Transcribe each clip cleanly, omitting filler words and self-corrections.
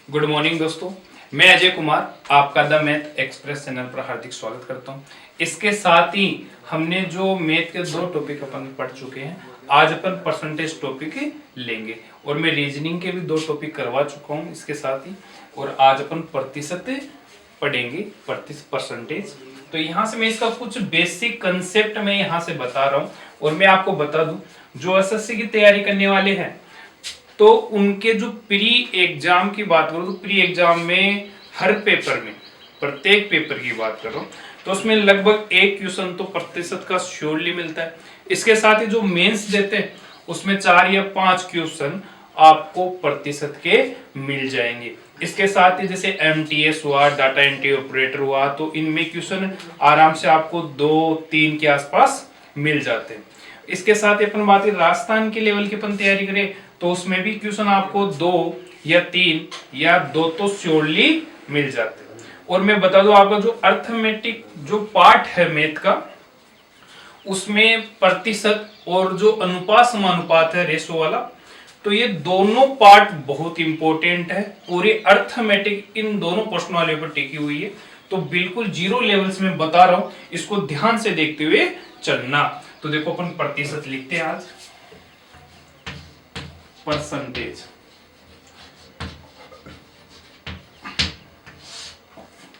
Good morning दोस्तों, मैं अजय कुमार आपका द मैथ एक्सप्रेस चैनल पर हार्दिक स्वागत करता हूं। इसके साथ ही हमने जो मैथ के दो टॉपिक अपन पढ़ चुके हैं, आज अपन परसेंटेज टॉपिक लेंगे और मैं रीजनिंग के भी दो टॉपिक करवा चुका हूं इसके साथ ही। और आज अपन प्रतिशत पढ़ेंगे, परसेंटेज। तो यहाँ से मैं इसका कुछ बेसिक कंसेप्ट मैं यहाँ से बता रहा हूँ। और मैं आपको बता दूं, जो एसएससी की तैयारी करने वाले हैं तो उनके जो प्री एग्जाम की बात करो तो प्री एग्जाम में हर पेपर में, प्रत्येक पेपर की बात करो तो उसमें लगभग एक क्वेश्चन तो प्रतिशत का श्योरली मिलता है। इसके साथ ही जो मेंस देते हैं उसमें 4 या 5 क्वेश्चन आपको प्रतिशत के मिल जाएंगे। इसके साथ ही जैसे एमटीएस हुआ, डाटा एंट्री ऑपरेटर हुआ, तो इनमें क्वेश्चन आराम से आपको 2-3 के आसपास मिल जाते हैं। इसके साथ ही अपन बात राजस्थान के लेवल की अपन तैयारी करें तो उसमें भी क्वेश्चन आपको 2 या 3 या 2 तो श्योरली मिल जाते हैं। और मैं बता दूं, आपका जो अर्थमेटिक जो पार्ट है मैथ का, उसमें प्रतिशत और जो अनुपात समानुपात है रेशो वाला, तो ये दोनों पार्ट बहुत इंपॉर्टेंट है। पूरे अर्थमेटिक इन दोनों क्वेश्चन वाले पर टिकी हुई है। तो बिल्कुल जीरो लेवल से मैं बता रहा हूं, इसको ध्यान से देखते हुए चलना। तो देखो अपन प्रतिशत लिखते हैं आज, परसेंटेज।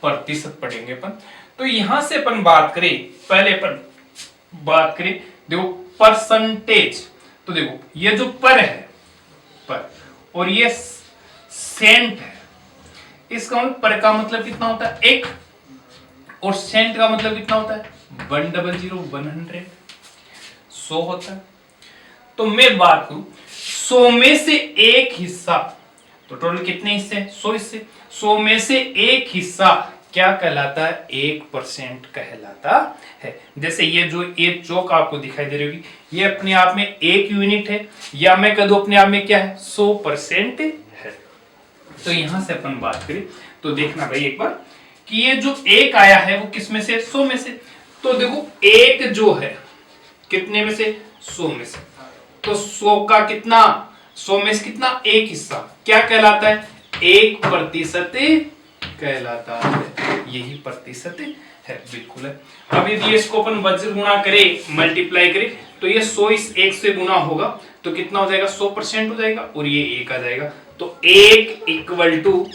प्रतिशत पढ़ेंगे अपन। तो यहां से अपन बात करें, पहले अपन बात करें, देखो परसेंटेज। तो देखो ये जो पर है, पर, और ये सेंट है। इसका मतलब पर का मतलब कितना होता है 1, और सेंट का मतलब कितना होता है 100, 100 होता है। तो मैं बात करूं 100 में से एक हिस्सा, तो टोटल कितने हिस्से हैं 100 हिस्से, 100 में से एक हिस्सा क्या कहलाता है 1% कहलाता है। जैसे ये जो एक चौक आपको दिखाई दे रही होगी, ये अपने आप में 1 यूनिट है, या मैं कह दूं अपने आप में क्या है 100% है। तो यहां से अपन बात करें तो देखना भाई एक बार कि ये जो 1 आया है वो किस में से 100 में से। तो देखो 1 जो है कितने में से 100 में से, तो 100 का कितना 100 में से कितना एक हिस्सा क्या कहलाता है 1% कहलाता है। यही प्रतिशत है, बिल्कुल है। अब यदि इसको अपन वज्र गुणा करें, मल्टीप्लाई करें, तो ये 100 इस 1 से गुना होगा तो कितना हो जाएगा 100% हो जाएगा, और ये 1 आ जाएगा। तो 1 इक्वल टू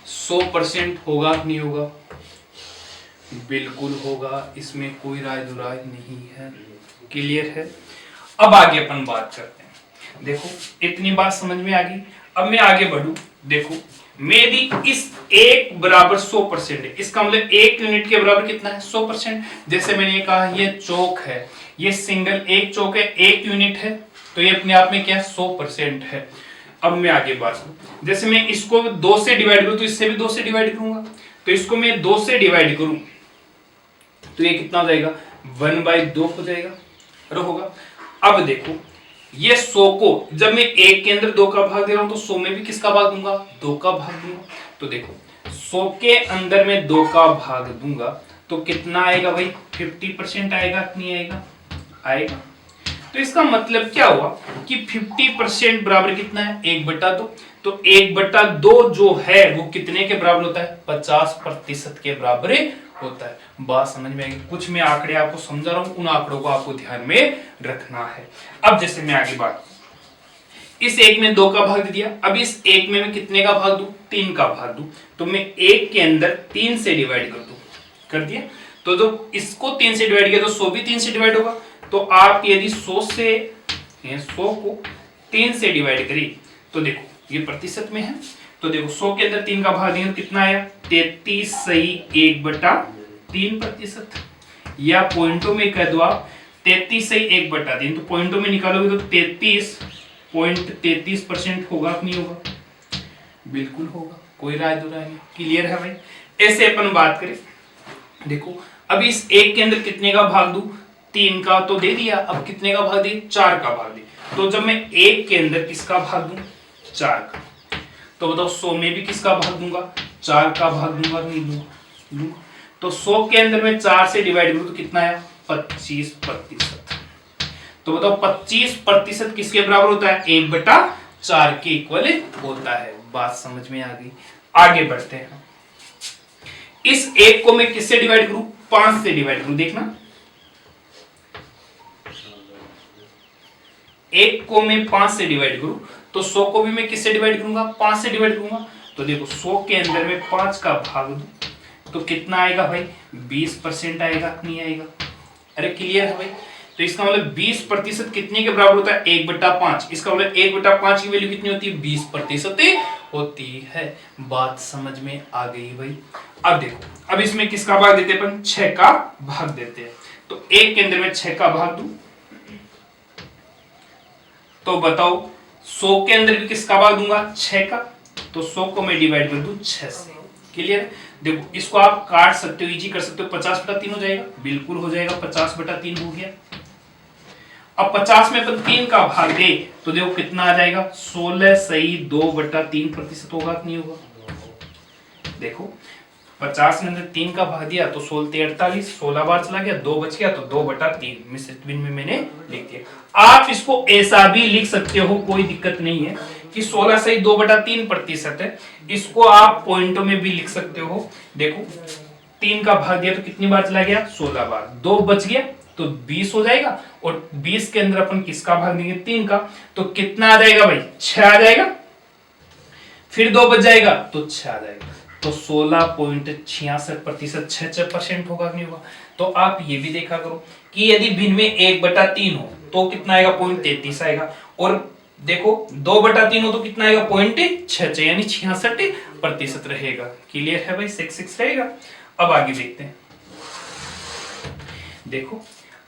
100% होगा कि नहीं होगा, बिल्कुल होगा, इसमें कोई राय दुराय नहीं है। क्लियर है। अब आगे अपन बात करते हैं। देखो इतनी बात समझ में आ गई। अब मैं आगे बढ़ूं, देखो मेरी इस 1 बराबर 100% है, इसका मतलब 1 यूनिट के बराबर कितना है 100%। जैसे मैंने कहा ये चौक है, ये सिंगल एक चौक है, 1 यूनिट है, तो ये अपने आप में क्या 100% है। अब मैं आगे बात करूं, जैसे मैं इसको 2 से डिवाइड करूं तो इससे भी 2 से डिवाइड करूंगा, तो इसको मैं 2 से डिवाइड करूं तो ये कितना हो जाएगा 1/2 हो जाएगा, होगा। अब देखो ये 100 को जब मैं 1 के अंदर 2 का भाग दे रहा हूं तो 100 में भी किसका भाग दूंगा 2 का भाग दूंगा। तो देखो 100 के अंदर में 2 का भाग दूंगा तो कितना आएगा भाई 50% आएगा कि नहीं आएगा, आएगा। तो इसका मतलब क्या हुआ कि 50% बराबर कितना है 1/2। तो 1/2 जो है वो कितने के बराबर होता है 50% के बराबर होता है। बात समझ में आएगी। कुछ मैं आंकड़े आपको समझा रहा हूं, उन आंकड़ों को आपको ध्यान में रखना है। अब जैसे मैं आगे बात, इस 1 में 2 का भाग दे दिया, अब इस 1 में मैं कितने का भाग दूं 3 का भाग दूं, तो मैं 1 के अंदर 3 से डिवाइड कर दूं, कर दिया। तो जो इसको 3 से डिवाइड किया तो 100 भी 3 से डिवाइड होगा। तो आप यदि 100 को 3 से डिवाइड करिए तो देखो ये प्रतिशत में है, तो देखो 100 के अंदर 3 का भाग देंगे तो कितना आया 33 सही 1/3%, या पॉइंटों में कह दो आप 33 सही 1/3, तो पॉइंटों में निकालोगे तो 33.33% होगा कि नहीं होगा, बिल्कुल होगा, कोई राय दो राय नहीं। क्लियर है भाई। ऐसे अपन बात करें, देखो अब इस 1 के अंदर कितने का भाग दूं 3 का तो दे दिया, अब कितने का भाग दे 4 का भाग दे। तो जब मैं 1 के अंदर किसका भाग दूं 4 का, तो बताओ 100 में भी किसका भाग दूंगा 4 का भाग दूंगा नहीं दूंगा। तो 100 के अंदर में 4 से डिवाइड करूं तो कितना है 25%। तो बताओ 25% किसके बराबर होता है 1/4 के इक्वल होता है। बात समझ में आ गई। आगे बढ़ते हैं। इस 1 को मैं किससे डिवाइड करूं? 5 से डिवाइड करूं। देखना, 1 को मैं 5 से डिवाइड करूं तो 100 को भी मैं किससे डिवाइड करूंगा? 5 से डिवाइड करूंगा। तो देखो 100 के अंदर में 5 का भाग दूं तो कितना आएगा भाई? 20% आएगा, नहीं आएगा? अरे क्लियर है भाई? तो इसका मतलब 20% कितने के बराबर होता है? 1/5। इसका मतलब 1/5 की वैल्यू कितनी होती है? 20% होती है। बात समझ में आ गई भाई? अब देखो, अब इसमें किसका भाग देते हैं अपन? 6 का भाग देते हैं। तो 1 के अंदर में 6 का भाग दूं तो बताओ 100 के अंदर भी किसका भाग दूंगा? 6 का। तो 100 को मैं डिवाइड कर दूं 6 से। क्लियर? देखो इसको आप काट सकते हो, इजी कर सकते हो। 50/3 हो जाएगा, बिल्कुल हो जाएगा। 50/3 हो गया। अब 50 में अपन 3 का भाग दे तो देखो कितना आ जाएगा? 16 सही 2/3% होगा कि नहीं होगा? देखो 50 में 3 का भाग दिया तो 16 48, 16 बार चला गया, 2 बच गया तो 2/3 मिश्रित भिन्न में मैंने लिख दिया। आप इसको ऐसा भी लिख सकते हो, कोई दिक्कत नहीं है कि 16 सही 2/3% है। इसको आप पॉइंटों में भी लिख सकते हो। देखो 3 का भाग दिया तो कितनी बार चला गया? 16 बार। 2 बच गया तो 20 हो जाएगा, और 20 के अंदर अपन किसका भाग देंगे? 3 का। तो कितना आ जाएगा भाई? 6 आ जाएगा। फिर 2 बच जाएगा तो 6 आ जाएगा। तो 16.66% 6% होगा नहीं होगा? तो आप ये भी देखा करो कि यदि भिन्न में 1/3 हो तो कितना आएगा? 0.33 आएगा। और देखो 2/3 हो तो कितना आएगा? 0.66, यानी 66% रहेगा। क्लियर है भाई? 66 रहेगा। अब आगे देखते हैं। देखो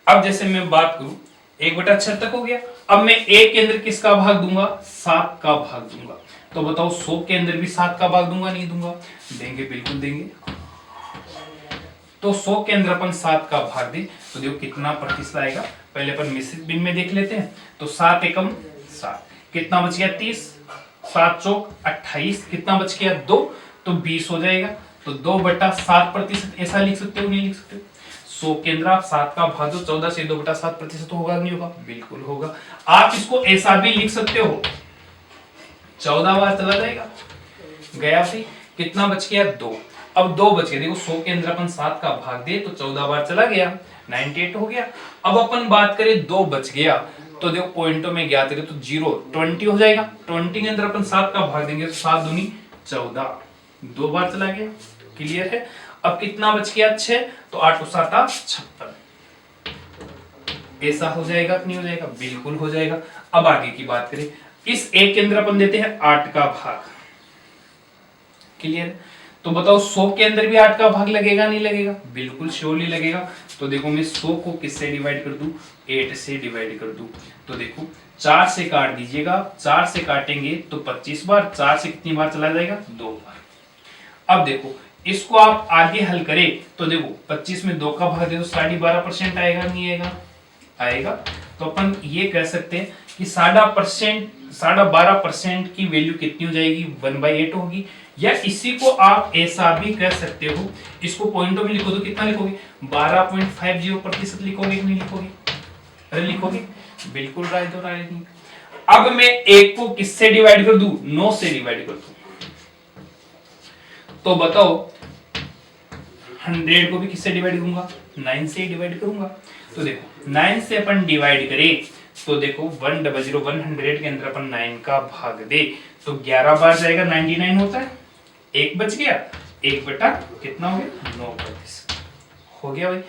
अब जैसे मैं बात करूं 1/6 तक हो गया। अब मैं 1 के अंदर किसका भाग दूंगा? 7 का भाग दूंगा। तो बताओ 100 के अंदर भी 7 का भाग दूंगा, नहीं दूंगा? देंगे, बिल्कुल देंगे। तो 100 के अंदर अपन 7 का भाग दे तो देखो कितना प्रतिशत आएगा। पहले अपन मिश्रित भिन्न में देख लेते हैं। तो 7 एकम 7, कितना बच गया? 30, 7 चौक 28, कितना बच गया? 2, तो 20 हो जाएगा। तो 2/7% ऐसा लिख सकते हो, नहीं लिख सकते? 100 के अंदर आप 7 का भाग दो, 14 से 2/7% होगा, नहीं होगा? बिल्कुल होगा। आप इसको ऐसा भी लिख सकते हो, 14 बार चला जाएगा, गया भाई। कितना बच गया? 2। अब 2 बच गया। देखो 100 के अंदर अपन 7 का भाग दे तो 14 बार चला गया, 98 हो गया। अब अपन बात करें 2 बच गया तो देखो पॉइंटों में ज्ञात करें तो 0 20 हो जाएगा। 20 के अंदर अपन 7 का भाग देंगे तो 7 दूनी 14, 2 बार चला गया। क्लियर है? अब कितना बच गया? 6, तो 8 को 7 56। ऐसा हो जाएगा कि नहीं हो जाएगा? बिल्कुल हो जाएगा। अब आगे की बात करें, इस 1 के अंदर अपन देते हैं 8 का भाग। क्लियर? तो बताओ 100 के अंदर भी 8 का भाग लगेगा, नहीं लगेगा? बिल्कुल श्योरली लगेगा। तो देखो मैं 100 को किससे डिवाइड कर दूं? 8 से डिवाइड कर दूं। तो देखो 4 से काट दीजिएगा, 4 से काटेंगे तो 25 बार, 4 से कितनी बार चला जाएगा? 2 बार। अब देखो इसको आप आगे हल करें तो देखो 25 में 2 का भाग दे तो 12.5% आएगा, नहीं आएगा? आएगा। तो अपन ये कह सकते हैं कि 12.5% की वैल्यू कितनी हो जाएगी? 1/8 होगी। या इसी को आप ऐसा भी कह सकते हो, इसको पॉइंटों में लिखो तो कितना लिखोगे? 12.50% लिखोगे कि नहीं लिखोगे? अरे लिखोगे, बिल्कुल राय दो, राय नहीं। अब मैं 1 को किससे डिवाइड कर दूं? 9 से डिवाइड कर दूं। तो बताओ 100 को भी किससे डिवाइड करूंगा? 9 से डिवाइड करूंगा। तो देखो 9 से अपन डिवाइड करें तो देखो 100 100 के अंदर अपन 9 का भाग दे तो 11 बार जाएगा, 99 होता है। 1 बच गया, 1 बटा कितना हो गया? 9% हो गया भाई।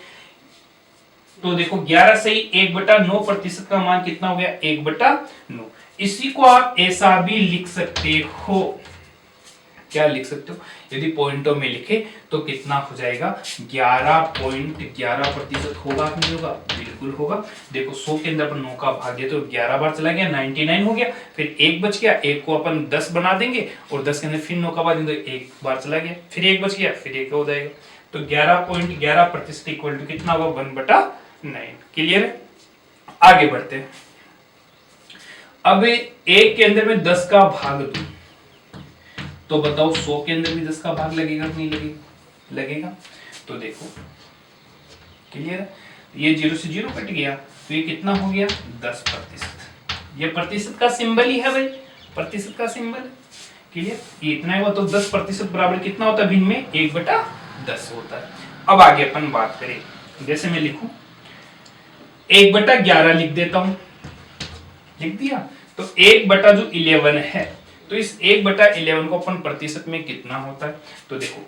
तो देखो 11 सही 1/9% का मान कितना हो गया? 1/9। इसी को आप ऐसा भी लिख सकते हो, क्या लिख सकते हो? यदि पॉइंटों में लिखे तो कितना हो जाएगा? 11.11% होगा कि नहीं होगा? बिल्कुल होगा। देखो 100 के अंदर अपन 9 का भाग दिया तो 11 बार चला गया, 99 हो गया। फिर 1 बच गया, 1 को अपन 10 बना देंगे और 10 के अंदर फिर 9 का भाग देंगे तो 1 बार चला गया, फिर 1 बच गया, फिर 1 हो जाएगा। तो 11.11% इक्वल टू कितना होगा? 1/9। क्लियर है? आगे बढ़ते हैं। अब 1 के अंदर में 10 का भाग दूं तो बताओ 100 के अंदर भी 10 का भाग लगेगा कि नहीं लगेगा? लगेगा। तो देखो क्लियर है? ये 0 से 0 कट गया तो ये कितना हो गया? 10%। ये प्रतिशत का सिंबल ही है भाई, प्रतिशत का सिंबल। क्लियर, ये इतना है, तो 10% बराबर कितना होता है भिन्न में 1/10 होता है। अब आगे अपन बात करें, जैसे मैं लिखूं 1/11 लिख देता हूं, लिख दिया, तो 1/11 है, तो इस 1/11 को अपन प्रतिशत में कितना होता है, तो देखो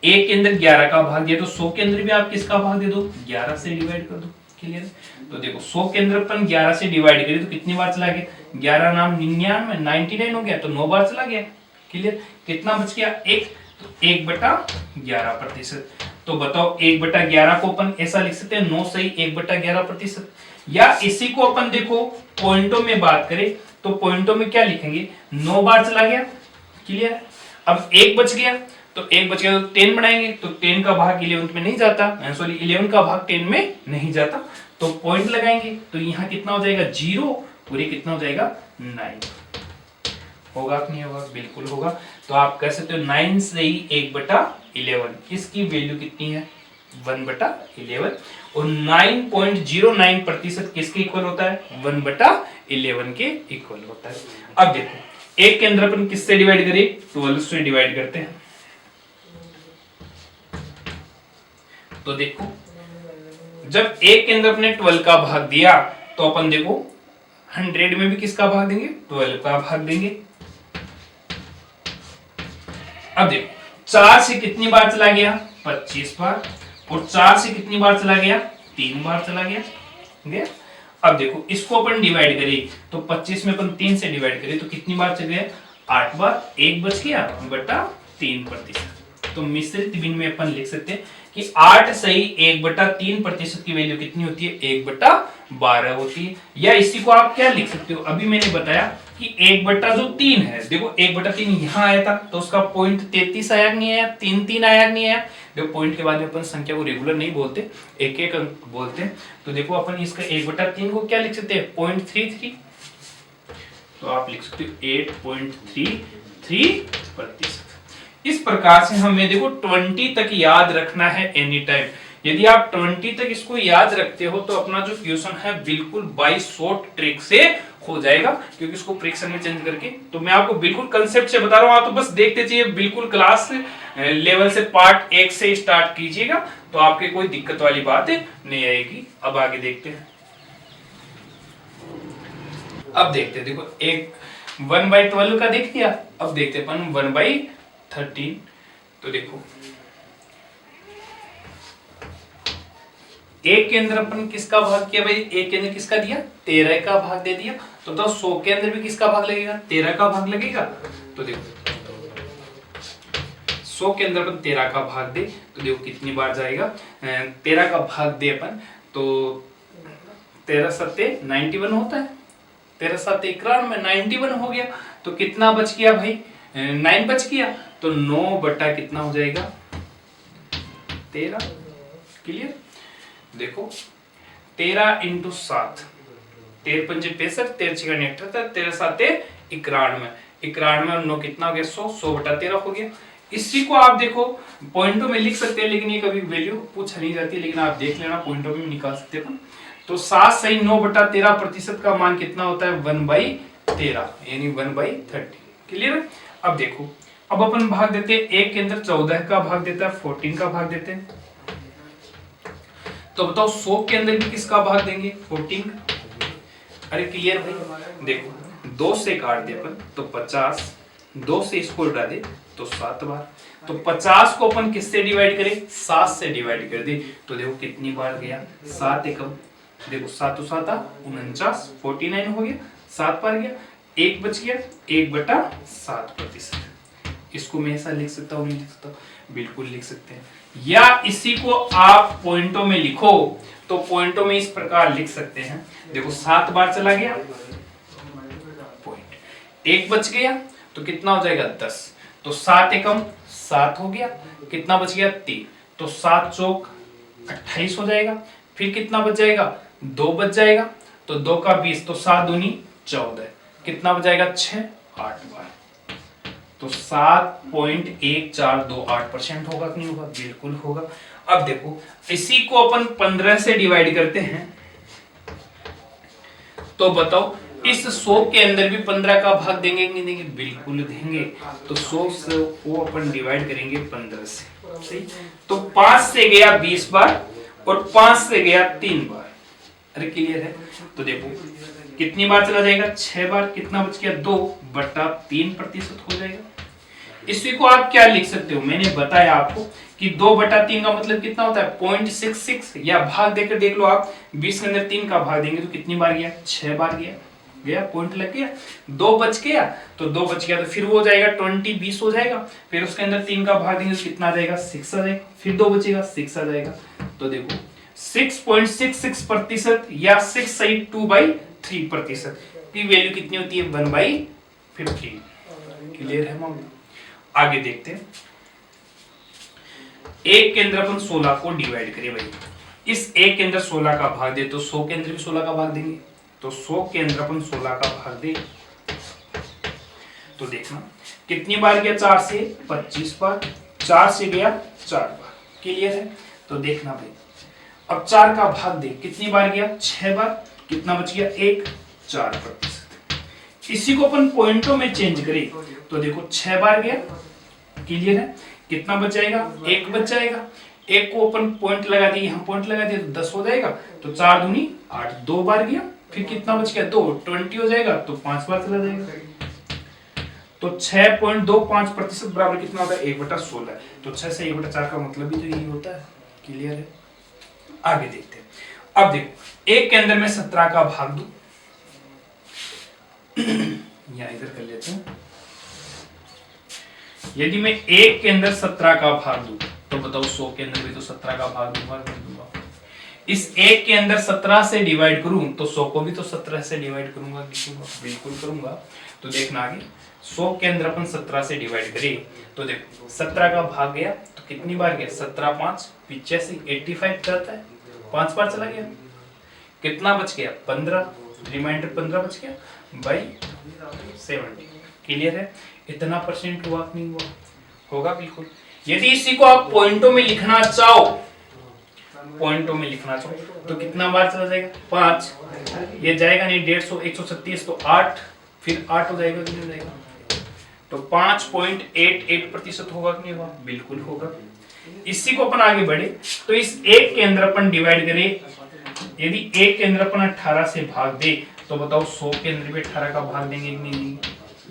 1 के अंदर 11 का भाग दिया, तो 100 के अंदर भी आप किसका भाग दे दो, 11 से डिवाइड कर दो। क्लियर, तो देखो 100 के अंदर अपन 11 से डिवाइड करें तो कितनी बार चला गया, 11 नाम 99 हो गया, तो 9 बार चला गया। क्लियर, कितना बच गया, 1, तो 1/11%। तो बताओ 1/11 को अपन ऐसा लिख सकते हैं 9 सही 1/11%, या इसी को अपन देखो पॉइंटों में बात करें तो पॉइंटों में क्या लिखेंगे, 9 बार चला गया। क्लियर, अब 1 बच गया, तो 1 बच गया तो 10 बनाएंगे, तो 10 का भाग 11 में नहीं जाता, सॉरी 11 का भाग 10 में नहीं जाता, तो पॉइंट लगाएंगे, तो यहाँ कितना हो जाएगा 0, और ये कितना हो जाएगा 9। होगा कि नहीं होगा, बिल्कुल होगा। तो आप कह सकते हो 9 से ही 1/11, इसकी वैल्यू कितनी है 1/11, और 9.09% किसके इक्वल होता है, 1/11 के इक्वल होता है। अब देखो 1 के अंदर अपन किससे डिवाइड करें, 12 से डिवाइड करते हैं, तो देखो जब 1 के अंदर अपने 12 का भाग दिया, तो अपन देखो 100 में भी किसका भाग देंगे, 12 का भाग देंगे। अब देखो 4 से कितनी बार चला गया, 25 बार, और 4 से कितनी बार चला गया, 3 बार चला गया। अब देखो इसको अपन डिवाइड करें, तो 25 में अपन 3 से डिवाइड करें तो कितनी बार चल गया, 8 बार, 1 बच गया बटा 3%। तो मिश्रित भिन्न में अपन लिख सकते हैं कि 8 सही 1/3% की वैल्यू कितनी होती है, 1/12 होती है। या इसी को आप क्या लिख सकते हो, अभी मैंने बताया कि 1/3 है, देखो 1/3 यहाँ आया था, तो उसका पॉइंट 33 आया नहीं आया, 3 आया नहीं आया। देखो पॉइंट के बाद में अपन संख्या को रेगुलर नहीं बोलते, एक एक अंक बोलते हैं। तो देखो अपन इसका 1/3 को क्या लिख सकते हैं, 0.33, तो आप लिख सकते हो 8.33%। इस प्रकार से हमें देखो 20 तक याद रखना है एनी टाइम। यदि आप 20 तक इसको याद रखते हो तो अपना जो क्वेश्चन है बिल्कुल बाय शॉर्ट ट्रिक से हो जाएगा, क्योंकि इसको फ्रैक्शन में चेंज करके, तो मैं आपको बिल्कुल कंसेप्ट से बता रहा हूं, आप तो बस देखते चाहिए, बिल्कुल क्लास लेवल से पार्ट 1 से स्टार्ट कीजिएगा, तो आपके कोई दिक्कत वाली बात नहीं आएगी। अब आगे देखते हैं, अब देखते हैं, देखो एक 1/12 का देख दिया, अब देखते हैं अपन 1/13। तो देखो 1 के अंदर अपन किसका भाग किया भाई, 1 के अंदर किसका दिया, 13 का भाग दे दिया, तो 100 के अंदर भी किसका भाग लगेगा, 13 का भाग लगेगा। तो देखो 100 के अंदर अपन 13 का भाग दे, तो देखो कितनी बार जाएगा, 13 का भाग दे अपन, तो 13 सत्ते 91 होता है, 13 सत्ते 91, 91 हो गया, तो कितना बच गया भाई, 9 बच गया, तो 9 बटा कितना हो जाएगा 13। क्लियर, देखो 13 × 7, 13 × 5 = 65, 13 × 6 = 78, 13 7 91, 91 और 9 कितना हो गया 100, 100/13 हो गया। इसी को आप देखो पॉइंटों में लिख सकते हैं, लेकिन ये कभी वैल्यू पूछा नहीं जाती, लेकिन आप देख लेना पॉइंटों में निकाल सकते हैं। तो 7 सही 9/13% का मान कितना होता है 1/13, यानी 1/30। क्लियर, अब देखो अब अपन भाग देते हैं, 1 के अंदर 14 का भाग देता है, 14 का भाग देते हैं, तो बताओ 100 के अंदर भी किसका भाग देंगे 14। अरे क्लियर भाई, देखो 2 से काट दे अपन तो 50, 2 से इसको उड़ा दे तो 7 बार, तो 50 को अपन किससे डिवाइड करें, 7 से डिवाइड कर दे, तो देखो कितनी बार गया 7 एकम, देखो 7 7 49, 49 हो गया, 7 बार गया, 1 बच गया 1/7%। इसको मैं ऐसा लिख सकता हूँ, नहीं लिख सकता, बिल्कुल लिख सकते हैं। या इसी को आप पॉइंटों में लिखो, तो पॉइंटों में इस प्रकार लिख सकते हैं, देखो 7 बार चला गया पॉइंट, 1 बच गया, तो कितना हो जाएगा 10, तो 7 एकम 7 हो गया, कितना बच गया 3, तो 7 चौक 28 हो जाएगा, फिर कितना बच जाएगा 2 बच जाएगा, तो 2 का 20, तो 7 दूनी 14, कितना बच जाएगा 6, 8 बार, तो 7.1428% होगा कि नहीं होगा, बिल्कुल होगा। अब देखो इसी को अपन 15 से डिवाइड करते हैं, तो बताओ इस 100 के अंदर भी 15 का भाग देंगे कि नहीं देंगे? बिल्कुल देंगे। तो 100 से वो अपन डिवाइड करेंगे 15 से, सही। तो 5 से गया 20 बार और 5 से गया 3 बार। अरे क्लियर है? तो देखो कितनी बार चला जाएगा? 6 बार। कितना बच गया? 2/3% हो जाएगा। इसी को आप क्या लिख सकते हो? मैंने बताया आपको कि 2/3 का मतलब कितना होता है? 0.66। या भाग देकर देख लो आप, 20 के अंदर 3 का भाग देंगे तो कितनी बार गया? 6 बार गया, पॉइंट लग गया। 2 बच गया, तो 2 बच गया तो फिर वो हो जाएगा 20 हो जाएगा। फिर उसके अंदर 3 का भाग देंगे तो कितना आ जाएगा? 6 आ जाएगा। फिर 2 बचेगा, 6 आ जाएगा। तो देखो 6.66% या 6 सही 2/3% की वैल्यू कितनी होती है? 1/15। क्लियर है मामला? आगे देखते हैं। एक के अंदर अपन 16 को डिवाइड करें भाई। इस एक के अंदर 16 का भाग दे तो 100 के अंदर भी 16 का भाग देंगे। तो 100 के अंदर अपन 16 का भाग दे तो देखना कितनी बार गया? 4 से 25 बार। 4 से गया 4 बार। क्लियर है? तो देखना भाई, अब 4 का भाग दे, कितनी बार गया? 6 बार। कितना बच गया? 1, 4%। इसी को अपन पॉइंटों में चेंज करें तो देखो 6 बार गया। क्लियर है? कितना बच जाएगा? 1 बच जाएगा। 1 को अपन पॉइंट लगा दिए, यहाँ पॉइंट लगा दिए तो 10 हो जाएगा। तो 4 दूनी 8, 2 बार गया। फिर कितना बच गया? 2, 20 हो जाएगा। तो 5 बार चला जाएगा। तो 6.25% बराबर कितना होता है? 1/16। तो 6 से 1/4 का मतलब भी तो यही होता है। क्लियर है? आगे देखते हैं। अब देखो 1 के अंदर मैं 17 का भाग दूं, या इधर कर लेते हैं। यदि मैं 1 के अंदर 17 का भाग दूं तो बताओ 100 के अंदर भी तो 17 का भाग दूंगा। इस 1 के अंदर 17 से डिवाइड करूं तो 100 को भी तो 17 से डिवाइड करूंगा। बिल्कुल करूंगा। तो देखना आगे 100 के अंदर अपन 17 से डिवाइड करें तो देखो 17 का भाग गया तो कितनी बार गया? 17 5 85, 85 जाता है। 5 बार चला गया। कितना बच गया? 15। रिमाइंडर 15 बच गया बाई 70। क्लियर है? इतना परसेंट हुआ कि नहीं हुआ? होगा बिल्कुल। यदि इसी को आप पॉइंटों में लिखना चाहो, पॉइंटों में लिखना चाहो तो कितना बार चला जाएगा? 5। ये जाएगा नहीं, 150, 137 तो 8, फिर 8 हो जाएगा कि नहीं जाएगा? तो 5.88% होगा कि नहीं होगा? बिल्कुल होगा। इसी को अपन आगे बढ़े तो इस 1 के अंदर अपन डिवाइड करें। यदि 1 के अंदर अपन 18 से भाग दे तो बताओ 100 के अंदर भी 18 का भाग देंगे कि नहीं देंगे?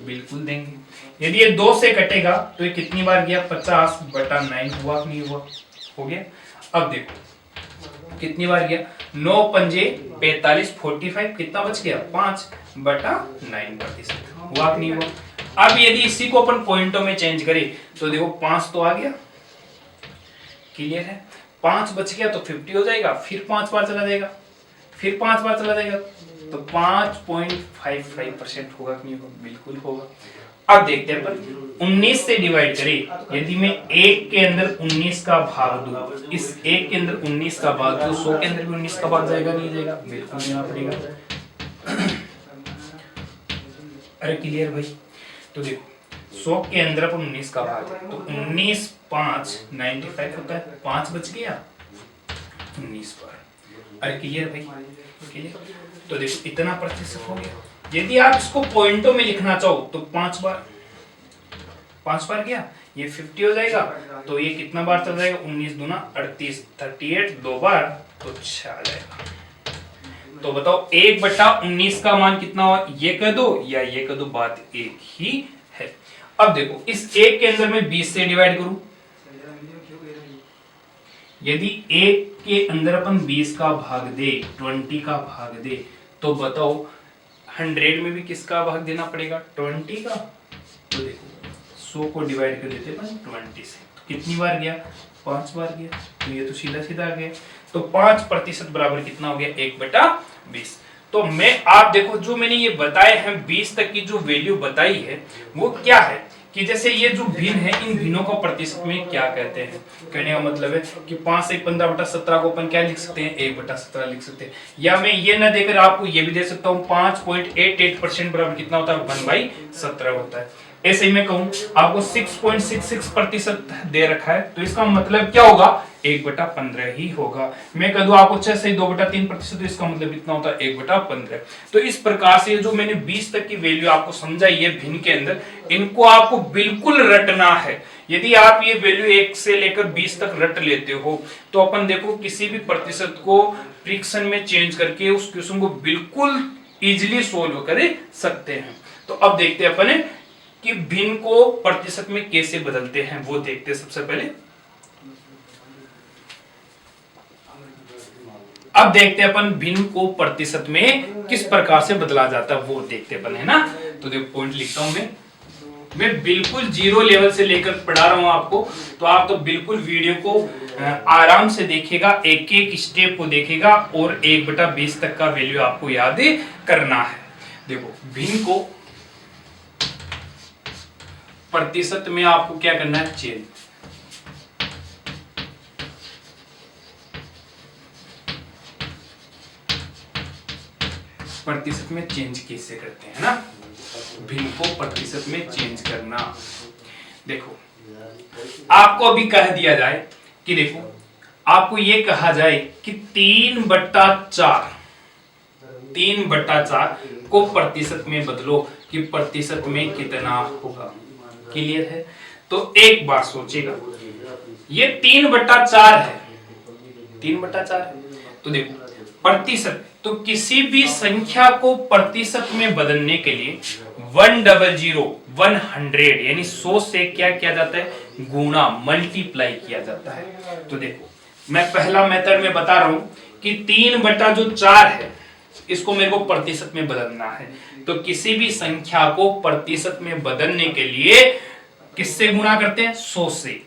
बिल्कुल देंगे। यदि ये 2 से कटेगा तो ये कितनी बार गया? 50/9 हुआ कि नहीं हुआ? हो गया। अब देखो कितनी बार गया? 9 पंजे 45, 45। कितना बच गया? 5/9% हुआ कि नहीं हुआ? अब यदि इसी को अपन पॉइंटों में चेंज करें तो देखो 5 तो आ गया। क्लियर है? 5 बच गया तो 50 हो जाएगा। फिर 5 बार चला जाएगा, फिर 5 बार चला जाएगा तो 5.55% होगा कि नहीं होगा? बिल्कुल होगा। अब देखते हैं अपन 19 से डिवाइड करें। यदि मैं 1 के अंदर 19 का भाग दूं, इस 1 के अंदर 19 का भाग दूं, 100 के अंदर भी 19 का भाग जाएगा नहीं जाएगा? बिल्कुल देना पड़ेगा। अरे क्लियर भाई? तो देखो 100 के अंदर अपन 19 का भाग है तो 19 5 95 होता है। 5 बच गया 19 बार। अरे क्लियर भाई? क्लियर? तो देखो इतना प्रतिशत हो गया। यदि आप इसको पॉइंटों में लिखना चाहो तो 5 बार गया, ये 50 हो जाएगा। तो ये कितना बार चल जाएगा? 19 दूना 38, 38 2 बार तो 6 आ जाएगा। तो बताओ 1/19 का मान कितना हुआ? ये कह दो या ये कह दो, बात एक ही है। अब देखो इस 1 के अंदर मैं 20 से डिवाइड करूं। यदि 1 के अंदर अपन 20 का भाग दे, 20 का भाग दे तो बताओ 100 में भी किसका भाग देना पड़ेगा? 20 का। तो देखो 100 को डिवाइड कर देते हैं 20 से तो कितनी बार गया? 5 बार गया। तो ये तो सीधा सीधा आ गया। तो 5% बराबर कितना हो गया? 1/20। तो मैं आप देखो जो मैंने ये बताए हैं 20 तक की जो वैल्यू बताई है वो क्या है कि जैसे ये जो भिन्न है इन भिन्नों को प्रतिशत में क्या कहते हैं? कहने का मतलब है कि 5 से 15/17 को अपन क्या लिख सकते हैं? 1/17 लिख सकते हैं। या मैं ये ना देकर आपको ये भी दे सकता हूँ 5.88% बराबर कितना होता है? 1/17 होता है। ऐसे ही मैं कहूँ आपको 6.66% दे रखा है तो इसका मतलब क्या होगा? 1/15 ही होगा। मैं कह दूं आपको 6 से 2/3%, तो इसका मतलब इतना होता है 1/15। तो इस प्रकार से जो मैंने 20 तक की वैल्यू आपको समझाई है भिन्न के अंदर, इनको आपको बिल्कुल रटना है। यदि आप ये वैल्यू 1 से लेकर 20 तक रट लेते हो तो अपन देखो किसी भी प्रतिशत को फ्रैक्शन में चेंज करके उस क्वेश्चन को बिल्कुल इजीली सोल्व कर सकते हैं। तो अब देखते हैं अपन कि भिन्न को प्रतिशत में कैसे बदलते हैं, वो देखते हैं सबसे पहले। अब देखते हैं अपन भिन्न को प्रतिशत में किस प्रकार से बदला जाता है, वो देखते हैं अपन, है ना। तो देखो पॉइंट लिखता हूं मैं बिल्कुल जीरो लेवल से लेकर पढ़ा रहा हूं आपको, तो आप तो बिल्कुल वीडियो को आराम से देखिएगा, एक एक स्टेप को देखिएगा और 1/20 तक का वैल्यू आपको याद करना है। देखो भिन्न को प्रतिशत में आपको क्या करना है, चेंज। प्रतिशत में चेंज कैसे करते हैं ना, भिन्न को प्रतिशत में चेंज करना। देखो आपको अभी कह दिया जाए कि देखो आपको ये कहा जाए कि 3/4 को प्रतिशत में बदलो कि प्रतिशत में कितना होगा। क्लियर है? तो एक बात सोचेगा, ये 3/4 है, 3/4 है। तो देखो प्रतिशत, तो किसी भी संख्या को प्रतिशत में बदलने के लिए 100 यानी 100 से क्या किया जाता है, गुणा, मल्टीप्लाई किया जाता है। तो देखो मैं पहला मेथड में बता रहा हूं कि 3/4 है, इसको मेरे को प्रतिशत में बदलना है। तो किसी भी संख्या को प्रतिशत में बदलने के लिए किससे गुणा करते हैं, 100 से,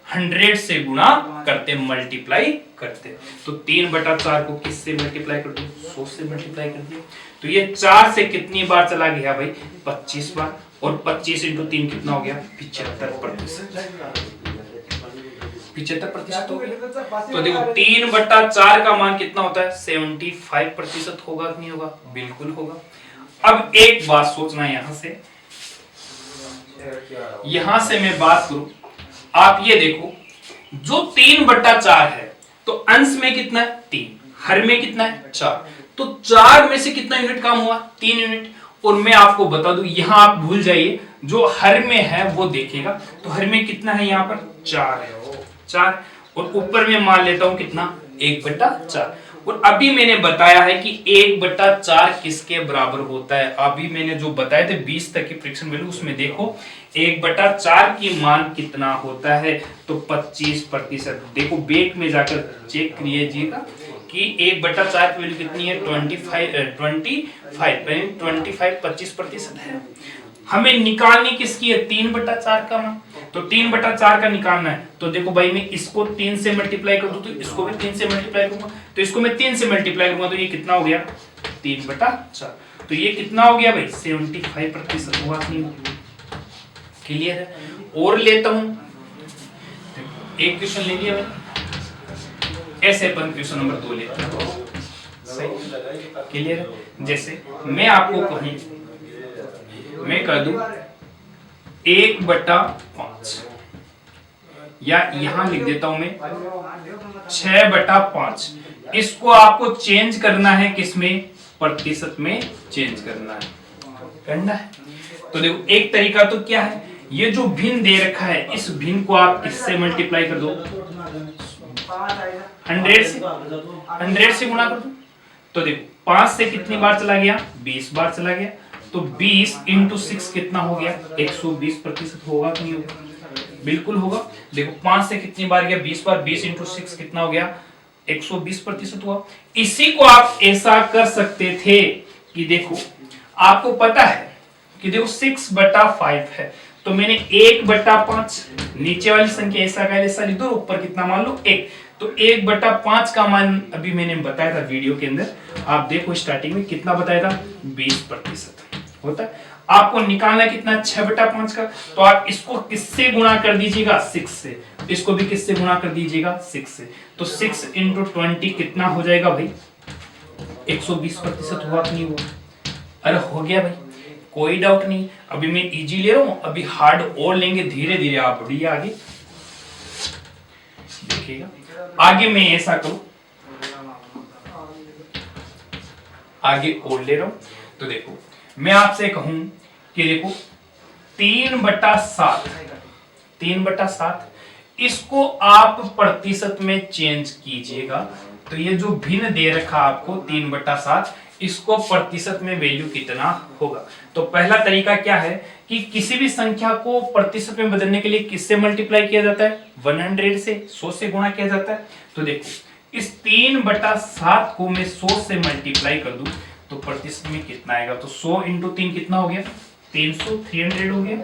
100 से गुणा करते, मल्टीप्लाई करते। तो 3/4 को किससे मल्टीप्लाई कर दो, 100 से मल्टीप्लाई कर दिया। तो ये 4 से कितनी बार चला गया भाई, 25 बार, और 25 × 3 कितना हो गया, 75%। 75% हो गया। तो देखो 3/4 का मान कितना होता है, 75% होगा कि नहीं होगा, बिल्कुल होगा। अब एक बात सोचना, यहां से मैं बात करूं, आप ये देखो जो 3/4 है तो अंश में कितना है, 3, हर में कितना है, 4। तो 4 में से कितना यूनिट काम हुआ, 3 यूनिट। और मैं आपको बता दूं, यहां आप भूल जाइए, जो हर में है वो देखेगा। तो हर में कितना है, यहां पर 4 है, 4। और ऊपर में मान लेता हूं कितना, 1/4। और अभी मैंने बताया है कि 1/4 किसके बराबर होता है। अभी मैंने जो बताए थे 20 तक की फ्रैक्शन वैल्यू, उसमें देखो 1/4 की मान कितना होता है, तो 25%। देखो बेक में जाकर चेक कीजिएगा कि 1/4 की वैल्यू कितनी है, 25% है। हमें निकालनी किसकी है, 3/4 का मान। तो 3/4 का निकालना है, तो देखो भाई मैं इसको 3 से मल्टीप्लाई कर दूं, तो इसको भी 3 से मल्टीप्लाई करूंगा। तो इसको मैं 3 से मल्टीप्लाई करूंगा, तो ये कितना हो गया, 3/4। तो ये कितना हो गया भाई, 75% हुआ कि नहीं। क्लियर है? और लेता हूं, एक क्वेश्चन ले लिया मैंने, ऐसे अपन क्वेश्चन नंबर 2 लेते हैं। सही, क्लियर है? जैसे मैं आपको कहूं, मैं कह दूं 1/5, या यहां लिख देता हूं मैं 6/5। इसको आपको चेंज करना है किसमें, प्रतिशत में चेंज करना है। तो देखो एक तरीका तो क्या है, ये जो भिन्न दे रखा है, इस भिन्न को आप किससे मल्टीप्लाई कर दो, 100 से गुणा कर दो। तो देखो 5 से कितनी बार चला गया, 20 बार चला गया। तो 20 × 6 कितना हो गया, 120% होगा कि नहीं होगा, बिल्कुल होगा। देखो 5 से कितनी बार गया, 20 बार, 20 × 6 कितना हो गया, 120% हुआ। इसी को आप ऐसा कर सकते थे कि देखो आपको पता है कि देखो 6/5 है, तो मैंने 1/5, नीचे वाली संख्या ऐसा का ऐसा लिख दो, ऊपर कितना मान लो 1। तो 1/5 का मान अभी मैंने बताया था वीडियो के अंदर, आप देखो स्टार्टिंग में कितना बताया था, 20% होता है। आपको निकालना कितना, 6/5 का। तो आप इसको किससे गुणा कर दीजिएगा, 6 से। इसको भी किससे गुणा कर दीजिएगा, 6 से। तो 6 × 20 कितना हो जाएगा भाई, 120% हुआ कि नहीं हुआ। अरे हो गया भाई, कोई डाउट नहीं। अभी मैं इजी ले रहा हूं, अभी हार्ड और लेंगे, धीरे धीरे आप बढ़िए आगे। देखिए देखिएगा आगे मैं ऐसा करूं, आगे और ले रहा हूं, तो देखो मैं आपसे कहूं कि देखो 3/7, 3/7 इसको आप प्रतिशत में चेंज कीजिएगा, तो ये जो भिन्न दे रखा आपको 3/7, इसको प्रतिशत में वैल्यू कितना होगा। तो पहला तरीका क्या है कि किसी भी संख्या को प्रतिशत में बदलने के लिए किससे मल्टीप्लाई किया जाता है, 100 से, 100 से गुणा किया जाता है। तो देखो इस 3/7 को मैं 100 से मल्टीप्लाई कर दूं तो प्रतिशत में कितना आएगा, तो 100 इंटू 3 कितना हो गया, 300, 300 हो गया।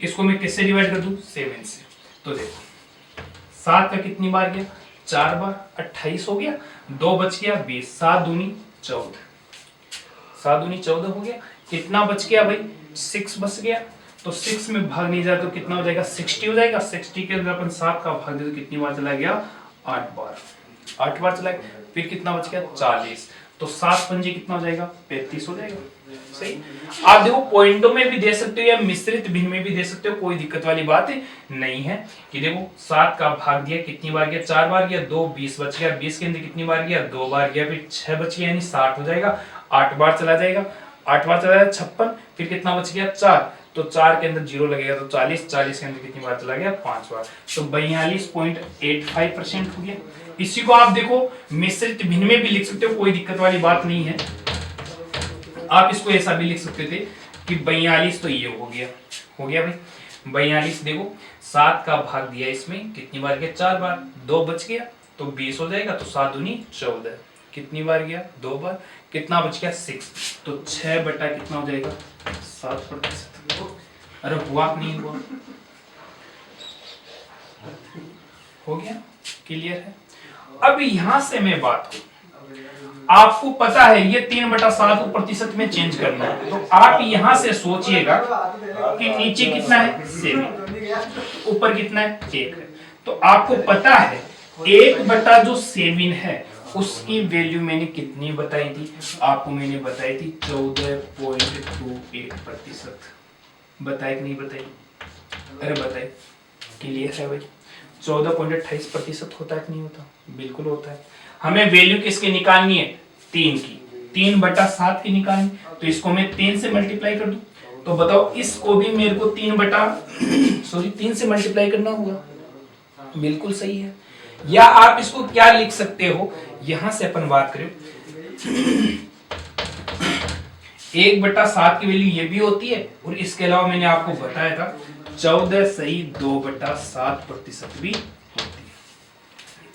इसको मैं किससे डिवाइड कर दूं, 7 से। तो देखो 7 का कितनी बार गया, 4 बार, 28 हो गया, 2 बच गया 20, 7 दूनी 14, 7 दूनी 14 हो गया। कितना बच गया भाई, 6 बच गया। तो 6 में भाग नहीं जाए तो कितना हो जाएगा, 60 हो जाएगा। 60 के अंदर अपन 7 का भाग दे तो कितनी बार चला गया, 8 बार, 8 बार चला गया। फिर कितना बच गया, 40, तो 7 पंजे कितना हो जाएगा, 35 हो जाएगा। सही। आप देखो पॉइंटों में भी दे सकते हो या मिश्रित भिन्न में भी दे सकते हो, कोई दिक्कत वाली बात नहीं है। कि देखो 7 का भाग दिया, कितनी बार गया, 4 बार गया, 2, 20 बच गया, 20 के अंदर कितनी बार गया, 2 बार गया, फिर 6 बच गया यानी 60 हो जाएगा। 8 बार चला जाएगा, 8 बार चला जाएगा 56, फिर कितना बच गया, 4, तो 4 के अंदर 0 लगेगा तो 40, 40 के अंदर कितनी बार चला गया, 5 बार, तो 42.85% हो गया। इसी को आप देखो मिश्रित भिन्न में भी लिख सकते हो, कोई दिक्कत वाली बात नहीं है। आप इसको ऐसा भी लिख सकते थे कि 42, तो ये हो गया भाई 42। देखो 7 का भाग दिया, इसमें कितनी बार गया, 4 बार, 2 बच गया तो 20 हो जाएगा, तो 7 दूनी 14, कितनी बार गया, 2 बार, कितना बच गया, 6, तो 6 बटा कितना हो जाएगा, 7%। अरे हुआ नहीं हुआ, हो गया, क्लियर है। अब यहां से मैं बात करूं, आपको पता है ये 3/7 को प्रतिशत में चेंज करना है, तो आप यहां से सोचिएगा कि नीचे कितना है, 7, ऊपर कितना है, 1 है। तो आपको पता है 1/7 है, उसकी वैल्यू मैंने कितनी बताई थी, आपको मैंने बताई थी 14.28%। बताई कि नहीं बताई, अरे बताई, क्लियर है भाई। 14.28% होता है कि नहीं होता, बिल्कुल होता है। हमें वैल्यू किसकी निकालनी है, 3 की, 3/7 की निकालनी, तो इसको मैं 3 से मल्टीप्लाई कर दूं, तो बताओ इसको भी मेरे को 3 से मल्टीप्लाई करना होगा, बिल्कुल सही है। या आप इसको क्या लिख सकते हो, यहां से अपन बात करें 1/7 की वैल्यू ये भी होती है, और इसके अलावा मैंने आपको बताया था 14.2/7% भी होती है,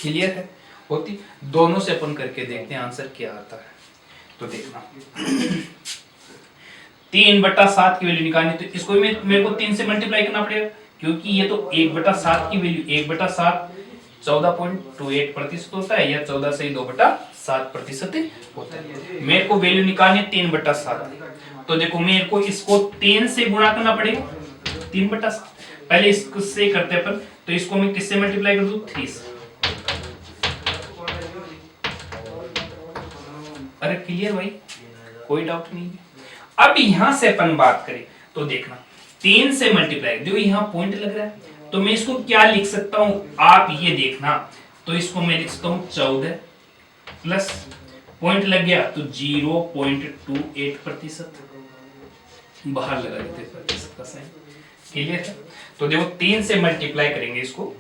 क्लियर है, होती। दोनों से अपन करके देखते हैं आंसर क्या आता है। तो देखना 3/7 की वैल्यू निकालनी, तो इसको मेरे को 3 से मल्टीप्लाई करना पड़ेगा, क्योंकि ये तो 1/7 की वैल्यू, 1/7 14.28% होता है, या 14 से 2/7% होता है। मेरे को वैल्यू निकालनी है 3/7, तो देखो मेरे को इसको 3 से गुणा करना पड़ेगा, 3/7। पहले इससे करते हैं अपन, तो इसको मैं किससे मल्टीप्लाई कर दूं, 3 से। अरे क्लियर भाई, कोई डाउट नहीं है। अब यहां से अपन बात करें तो देखना 3 से मल्टीप्लाई, देखो यहां पॉइंट लग रहा है, तो मैं इसको क्या लिख सकता हूं, आप ये देखना, तो इसको मैं लिख सकता हूं 14 प्लस पॉइंट लग गया तो 0.28%, बाहर लगा देते प्रतिशत का साइन, क्लियर है। तो देखो 3 से मल्टीप्लाई करेंगे इसको,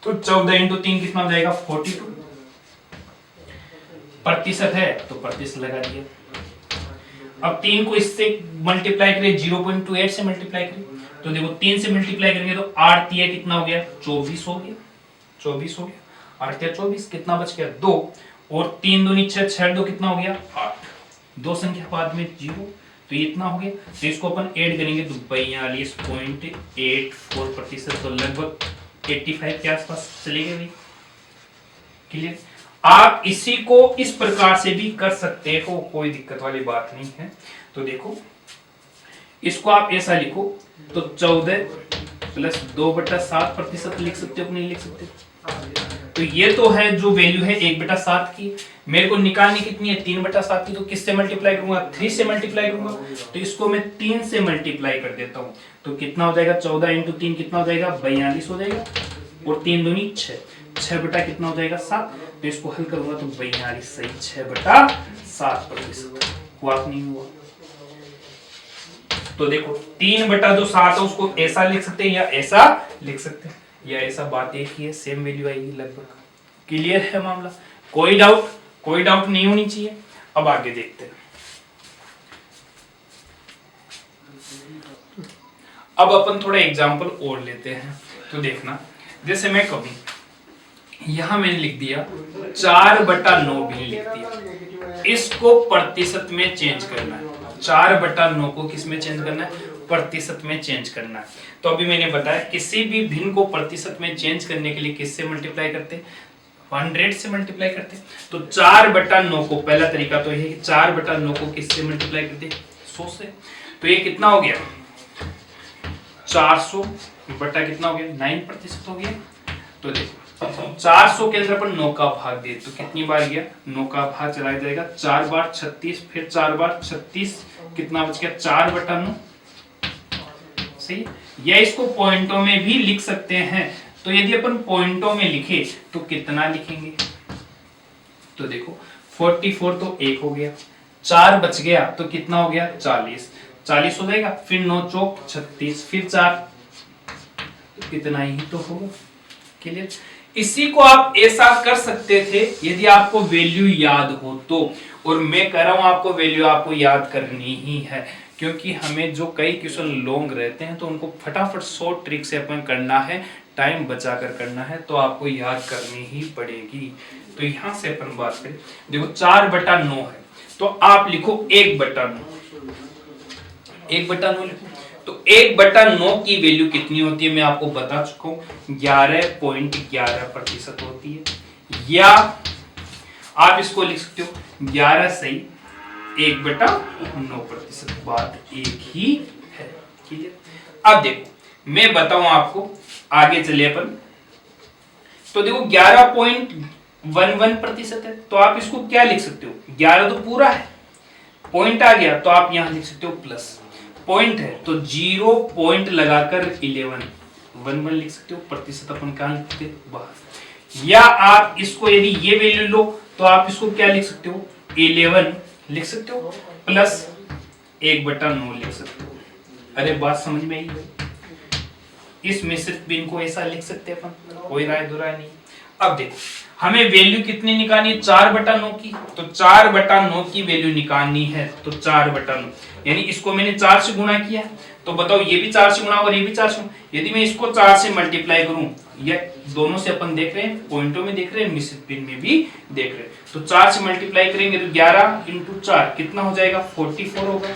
तो 14 इंटू 3 कितना हो जाएगा, 42, प्रतिशत है तो प्रतिशत लगा दिया। अब 3 को इससे मल्टीप्लाई करें, 0.28 से मल्टीप्लाई करें, तो देखो 3 से मल्टीप्लाई करेंगे तो 8 3 कितना हो गया, 24 हो गया, 24 हो गया, 8 3 24, कितना बच गया, 2, और 3 दूनी 6, 6 2 कितना हो गया, 8, 2 संख्या बाद में 0, तो ये इतना हो गया। तो इसको अपन ऐड करेंगे तो 42.84%, तो लगभग 85 के आसपास चले गए भाई, क्लियर। आप इसी को इस प्रकार से भी कर सकते हो, कोई दिक्कत वाली बात नहीं है। तो देखो इसको आप ऐसा लिखो, तो 14 प्लस 2/7% लिख सकते हो, नहीं लिख सकते। तो ये तो है जो वैल्यू है 1/7 की, मेरे को निकालनी कितनी है, 3/7 की, तो किससे मल्टीप्लाई करूंगा, 3 से मल्टीप्लाई करूंगा, तो इसको मैं 3 से मल्टीप्लाई कर देता हूं, तो कितना हो जाएगा, 14 इंटू 3 कितना हो जाएगा, 42 हो जाएगा, और 3 दूनी 6, 6 बटा कितना हो जाएगा 7। तो इसको हल करूंगा तो 42 सही 6/7%। हुआ कि नहीं हुआ? तो देखो 3/7 है उसको ऐसा लिख सकते हैं या ऐसा लिख सकते हैं, या ऐसा, बात एक ही है, सेम वैल्यू आएगी लगभग। क्लियर है मामला? कोई डाउट नहीं होनी चाहिए। अब आगे देखते हैं। अब अपन थोड़ा एग्जांपल और लेते हैं। तो देखना, जैसे मैं कहूं यहां मैंने लिख दिया 4/9 भी लिख दिया, इसको प्रतिशत में चेंज करना है। 4/9 को किस में चेंज करना है? प्रतिशत में चेंज करना है। तो अभी मैंने बताया किसी भी भिन्न को प्रतिशत में चेंज करने के लिए किससे मल्टीप्लाई करते हैं? 100 से मल्टीप्लाई करते हैं। तो 4/9 को, पहला तरीका तो ये 4/9 को किससे मल्टीप्लाई करते हैं? 100 से। तो ये कितना हो गया? 400 बटा कितना हो गया? 9% हो गया। तो देखो 400 के अंदर अपन 9 का भाग दे तो कितनी बार गया? 9 का भाग चला जाएगा 4 बार 36, फिर 4 बार 36, कितना बच गया? 4/9। सही। या इसको पॉइंटों में भी लिख सकते हैं। तो यदि अपन पॉइंटों में लिखे तो कितना लिखेंगे? तो देखो 44 तो 1 हो गया, 4 बच गया तो कितना हो गया? 40 हो जाएगा, फिर 9 चौक 36, फिर 4, तो कितना ही तो होगा। क्लियर? इसी को आप ऐसा कर सकते थे यदि आपको वैल्यू याद हो तो, और मैं कह रहा हूं आपको वैल्यू आपको याद करनी ही है, क्योंकि हमें जो कई क्वेश्चन लॉन्ग रहते हैं तो उनको फटाफट शॉर्ट ट्रिक से अपन करना है, टाइम बचाकर करना है, तो आपको याद करनी ही पड़ेगी। तो यहां से अपन बात करें, देखो 4/9 है तो आप लिखो 1/9, 1/9 लिखो। तो 1/9 की वैल्यू कितनी होती है मैं आपको बता चुका हूं, 11.11% होती है। या आप इसको लिख सकते हो 11 सही 1/9%, बात एक ही है। ठीक है। अब देखो मैं बताऊं आपको, आगे चले अपन। तो देखो 11.11% है तो आप इसको क्या लिख सकते हो? 11 तो पूरा है, पॉइंट आ गया तो आप यहां लिख सकते हो प्लस, पॉइंट है तो 0 पॉइंट लगाकर 11 लिख सकते हो, प्रतिशत अपन कहां लिखते हैं? बाहर। या आप इसको यदि ये वैल्यू लो तो आप इसको क्या लिख सकते हो? 11 लिख सकते हो प्लस 1/9 लिख सकते हो। अरे बात समझ में आई? इस मिश्रित भिन्न को ऐसा लिख सकते हैं अपन, कोई राय दुराय नहीं। अब देखो हमें वैल्यू कितनी निकालनी है? 4/9 की। तो 4/9 की वैल्यू निकालनी है तो 4/9 यानी इसको मैंने 4 से गुणा किया, तो बताओ ये भी 4 से गुणा और ये भी 4 से। यदि मैं इसको 4 से मल्टीप्लाई करूं, या दोनों से अपन देख रहे हैं, पॉइंटों में देख रहे हैं, मिश्रित भिन्न में भी देख रहे हैं, तो 4 से मल्टीप्लाई करेंगे तो 11 × 4 कितना हो जाएगा? 44 होगा।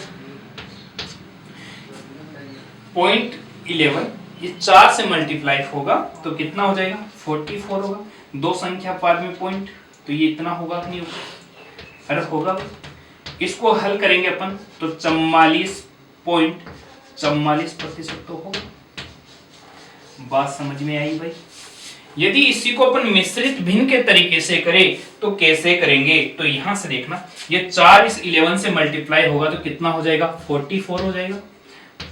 पॉइंट 11 ये 4 से मल्टीप्लाई होगा तो कितना हो जाएगा? 44 होगा। दो संख्या पार में पॉइंट, तो ये इतना होगा कि नहीं होगा? अरे होगा। इसको हल करेंगे अपन तो 44.44% तो होगा। बात समझ में आई भाई? यदि इसी को अपन मिश्रित भिन्न के तरीके से करें तो कैसे करेंगे? तो यहां से देखना, ये 4 इस 11 से मल्टीप्लाई होगा तो कितना हो जाएगा? 44 हो जाएगा,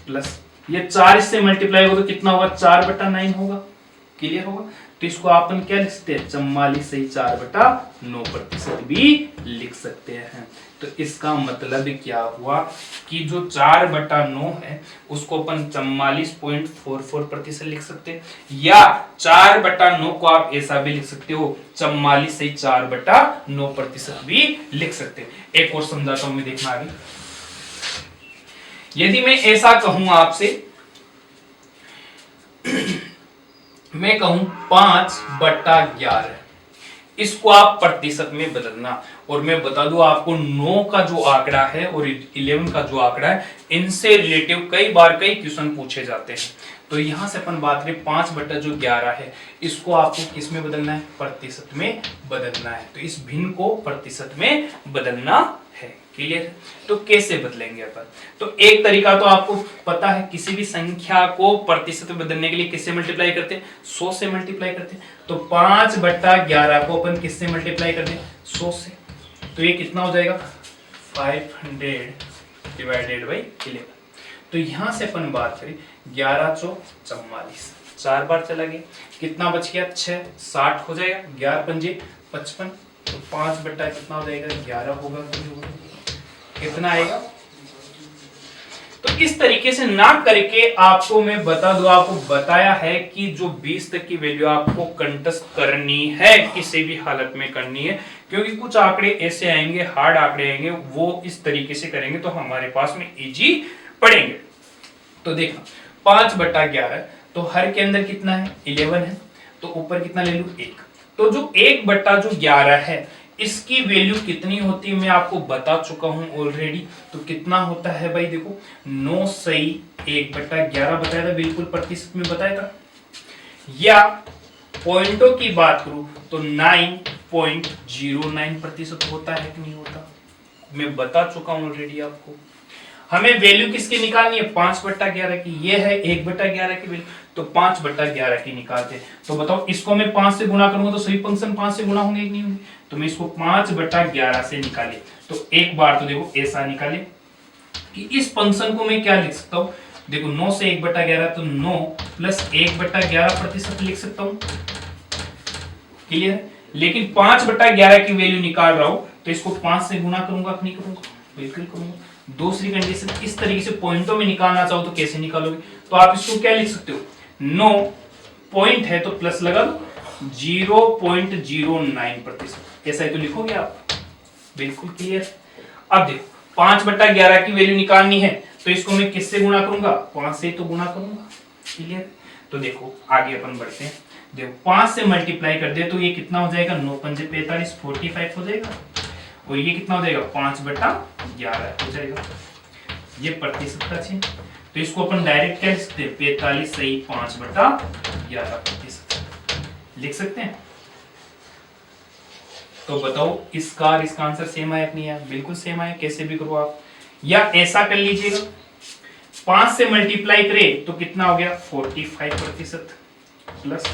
प्लस ये 4 इससे मल्टीप्लाई होगा तो कितना होगा? 4/9 होगा। क्लियर होगा? तो इसको अपन क्या लिख सकते हैं? 44 सही 4/9% भी लिख सकते हैं। तो इसका मतलब क्या हुआ कि जो 4/9 है उसको अपन 44.44% लिख सकते हैं, या 4/9 को आप ऐसा भी लिख सकते हो 44 सही 4/9% भी लिख सकते हैं। एक और समझाता हूं मैं, देखना आगे। यदि मैं ऐसा कहूं आपसे, मैं कहूं 5/11, इसको आप प्रतिशत में बदलना, और मैं बता दूं आपको 9 का जो आंकड़ा है और 11 का जो आंकड़ा है, इनसे रिलेटिव कई बार कई क्वेश्चन पूछे जाते हैं। तो यहां से अपन बात करें 5/11 है, इसको आपको किस में बदलना है? प्रतिशत में बदलना है। तो इस भिन्न को प्रतिशत में बदलना है। क्लियर? तो कैसे बदलेंगे अपन? तो एक तरीका तो आपको पता है, किसी भी संख्या को प्रतिशत में बदलने के लिए किससे मल्टीप्लाई करते हैं? 100 से मल्टीप्लाई करते हैं। तो 5/11 को अपन किससे मल्टीप्लाई करते हैं? 100 से। तो ये कितना हो जाएगा? 500 / 11। तो यहां से अपन बात करें 11 × 4 = 44, 4 बार चला गया, कितना बच गया 6, 60 हो जाएगा, 11 पंजे 55, तो 5 बट्टा कितना हो जाएगा 11 होगा, कितना आएगा। तो इस तरीके से ना करके आपको मैं बता दूं, आपको बताया है कि जो 20 तक की वैल्यू आपको कंटेस्ट करनी है, किसी भी हालत में करनी है, क्योंकि कुछ आंकड़े ऐसे आएंगे, हार्ड आंकड़े आएंगे, वो इस तरीके से करेंगे तो हमारे पास में इजी पड़ेंगे। तो देखना 5/11, तो हर के अंदर कितना है 11 है, तो ऊपर कितना ले लूं 1, तो जो 1/11 है इसकी वैल्यू कितनी होती है मैं आपको बता चुका हूं ऑलरेडी। तो कितना होता है भाई, देखो 9 सही 1/11 बताया था, बिल्कुल प्रतिशत में बताया था। या पॉइंटों की बात करूं तो 9.09% होता है कि नहीं होता, मैं बता चुका हूं ऑलरेडी आपको। हमें वैल्यू किसकी निकालनी है 5/11 की, ये है 1/11 की वैल्यू, तो 5/11 की निकालते हैं। तो बताओ इसको मैं 5 से गुणा करूंगा तो सभी फंक्शन 5 से गुणा होंगे कि नहीं होंगे, तो मैं इसको 5/11 से निकाले, तो एक बार तो देखो ऐसा निकाले कि इस फंक्शन को मैं क्या लिख सकता हूं, देखो 9 से 1/11 तो 9 प्लस 1/11% लिख सकता हूं, क्लियर। लेकिन 5/11 की वैल्यू निकाल रहा हूं तो इसको 5 से गुणा करूंगा कि नहीं करूंगा, बिल्कुल करूंगा। दूसरी कंडीशन, इस तरीके से पॉइंटों में निकालना चाहो तो कैसे निकालोगे, तो आप इसको क्या लिख सकते हो, 9 पॉइंट है तो प्लस लगा दो 0.09%, ऐसा ही तो लिखोगे आप, बिल्कुल क्लियर। अब देखो 5/11 की वैल्यू निकालनी है तो इसको मैं किससे गुणा करूंगा, 5 से तो गुणा करूंगा, क्लियर। तो देखो आगे अपन बढ़ते हैं, देखो 5 से मल्टीप्लाई कर दे तो ये कितना हो जाएगा 9 पंजे 45, 45 हो जाएगा, और ये कितना हो जाएगा 5/11 हो जाएगा, ये प्रतिशत का चिन्ह। तो इसको अपन डायरेक्ट क्या लिख सकते हैं 45 सही 5/11% लिख सकते हैं। तो बताओ इसका और इसका आंसर सेम आया कि नहीं आया, बिल्कुल सेम आया, कैसे भी करो आप। या ऐसा कर लीजिएगा 5 से मल्टीप्लाई करें तो कितना हो गया 45% प्लस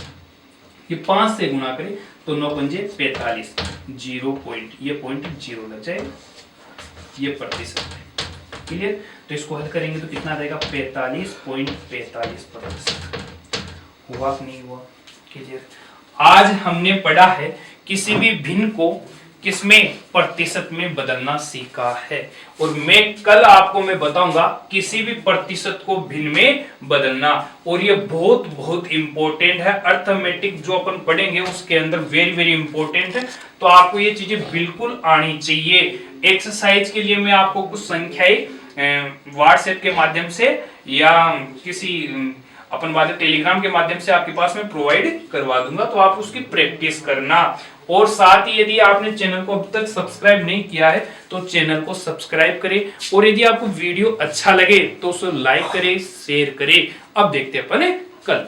ये 5 से गुणा करें तो 9 पंजे 45, 0 पॉइंट, ये पॉइंट 0 लग जाएगा, ये प्रतिशत है, क्लियर। तो इसको हल करेंगे तो कितना आ जाएगा 45.45%, हुआ कि नहीं हुआ, क्लियर। आज हमने पढ़ा है किसी भी भिन्न को किसमें प्रतिशत में बदलना सीखा है, और मैं कल आपको मैं बताऊंगा किसी भी प्रतिशत को भिन्न में बदलना, और ये बहुत बहुत इंपॉर्टेंट है, अर्थमेटिक जो अपन पढ़ेंगे उसके अंदर वेरी वेरी इंपॉर्टेंट है, तो आपको ये चीजें बिल्कुल आनी चाहिए। एक्सरसाइज के लिए मैं आपको कुछ संख्याएं व्हाट्सएप के माध्यम से या किसी अपन बात टेलीग्राम के माध्यम से आपके पास में प्रोवाइड करवा दूंगा, तो आप उसकी प्रैक्टिस करना। और साथ ही यदि आपने चैनल को अब तक सब्सक्राइब नहीं किया है तो चैनल को सब्सक्राइब करें, और यदि आपको वीडियो अच्छा लगे तो उसे लाइक करें, शेयर करें। अब देखते हैं अपन कल।